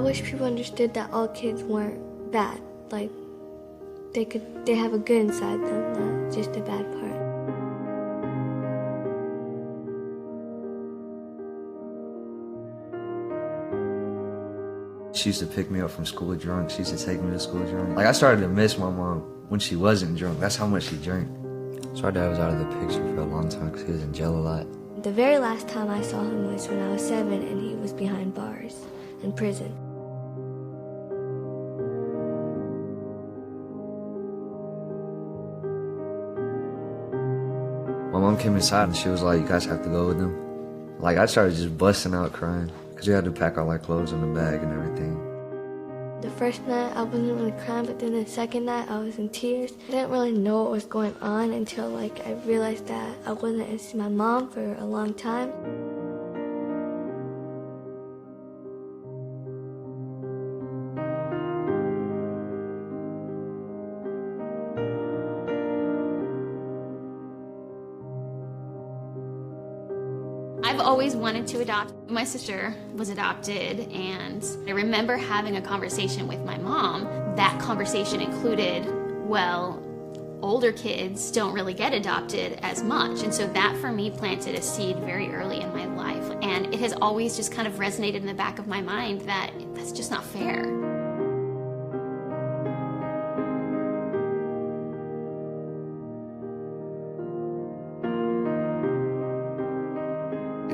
wish people understood that all kids weren't bad. Like, they have a good inside them, not just a bad part. She used to pick me up from school drunk. She used to take me to school drunk. Like, I started to miss my mom when she wasn't drunk. That's how much she drank. So our dad was out of the picture for a long time because he was in jail a lot. The very last time I saw him was when I was 7 and he was behind bars in prison. My mom came inside and she was like, you guys have to go with them. Like, I started just busting out crying because we had to pack all our clothes in the bag and everything. The first night I wasn't really crying, but then the second night I was in tears. I didn't really know what was going on until I realized that I wasn't able to see my mom for a long time. I've always wanted to adopt. My sister was adopted, and I remember having a conversation with my mom. That conversation included, well, older kids don't really get adopted as much, and so that for me planted a seed very early in my life, and it has always just kind of resonated in the back of my mind that that's just not fair.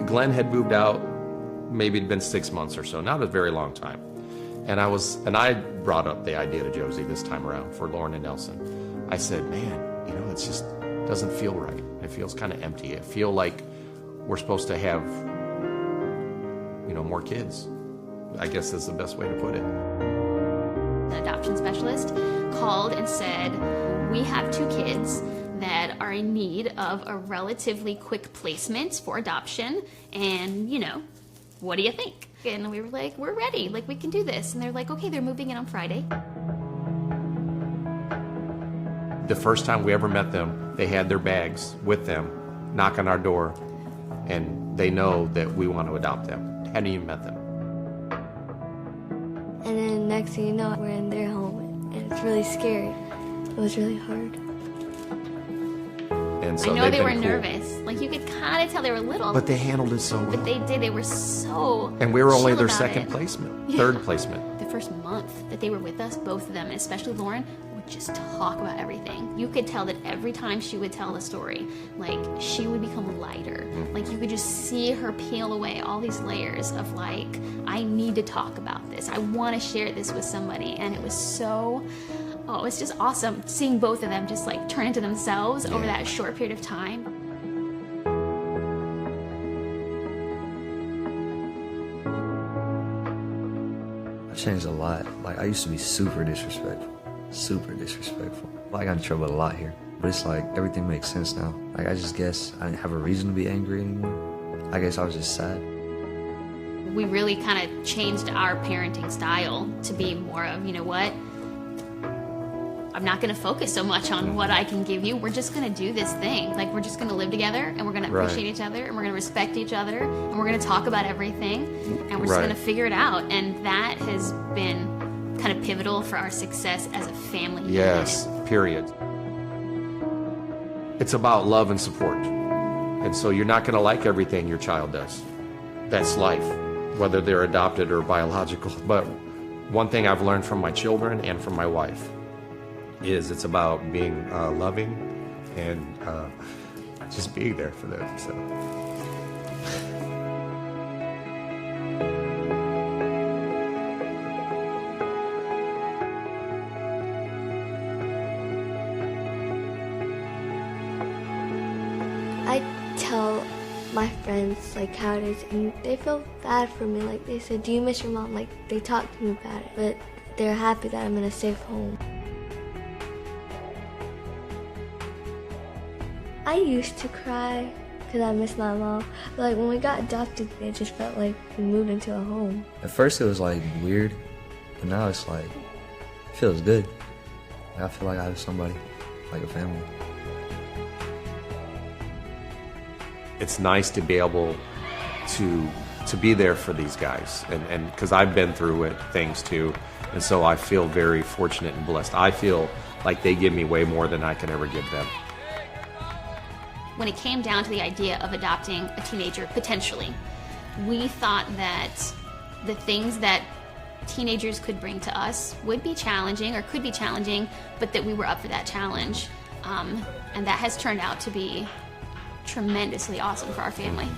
Glenn had moved out, maybe it'd been 6 months or so, not a very long time. And I brought up the idea to Josie this time around for Lauren and Nelson. I said, man, it just doesn't feel right. It feels kind of empty. I feel like we're supposed to have, more kids. I guess that's the best way to put it. The adoption specialist called and said, we have 2 kids that are in need of a relatively quick placement for adoption, and what do you think? And we were like, we're ready, like we can do this. And they're like, okay, they're moving in on Friday. The first time we ever met them, they had their bags with them, knock on our door, and they know that we want to adopt them. Hadn't even met them. And then next thing you know, we're in their home, and it's really scary. It was really hard. And so I know they were cool. nervous. Like, you could kind of tell they were little. But they handled it so well. But they did. They were so And we were only chill their about second it. placement, third placement. The first month that they were with us, both of them, and especially Lauren, would just talk about everything. You could tell that every time she would tell a story, like, she would become lighter. Like, you could just see her peel away all these layers of, like, I need to talk about this. I want to share this with somebody. And it was so... Oh, it's just awesome seeing both of them just like turn into themselves over that short period of time. I've changed a lot. Like, I used to be super disrespectful. I got in trouble a lot here. But it's like, everything makes sense now. Like, I just guess I didn't have a reason to be angry anymore. I guess I was just sad. We really kind of changed our parenting style to be more of, you know what? I'm not going to focus so much on what I can give you. We're just going to do this thing. Like, we're just going to live together, and we're going to appreciate each other, and we're going to respect each other, and we're going to talk about everything, and we're just going to figure it out. And that has been kind of pivotal for our success as a family. Yes, period. It's about love and support. And so you're not going to like everything your child does. That's life, whether they're adopted or biological. But one thing I've learned from my children and from my wife is it's about being loving and just being there for them. So. I tell my friends like how it is, and they feel bad for me. Like, they said, do you miss your mom? Like, they talk to me about it, but they're happy that I'm in a safe home. I used to cry because I miss my mom. But like, when we got adopted, it just felt like we moved into a home. At first it was like weird, but now it's like, it feels good. Like, I feel like I have somebody, like a family. It's nice to be able to to be there for these guys, and because I've been through things too, and so I feel very fortunate and blessed. I feel like they give me way more than I can ever give them. When it came down to the idea of adopting a teenager, potentially, we thought that the things that teenagers could bring to us would be challenging or could be challenging, but that we were up for that challenge. And that has turned out to be tremendously awesome for our family.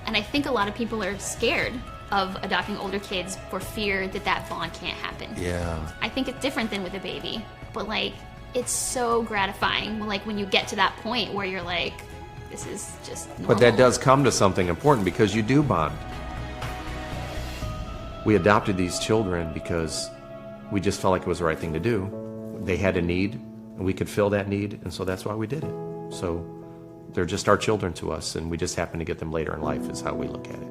And I think a lot of people are scared of adopting older kids for fear that that bond can't happen. Yeah. I think it's different than with a baby, but like, it's so gratifying, like when you get to that point where you're like, this is just normal. But that does come to something important, because you do bond. We adopted these children because we just felt like it was the right thing to do. They had a need, and we could fill that need, and so that's why we did it. So they're just our children to us, and we just happen to get them later in life is how we look at it.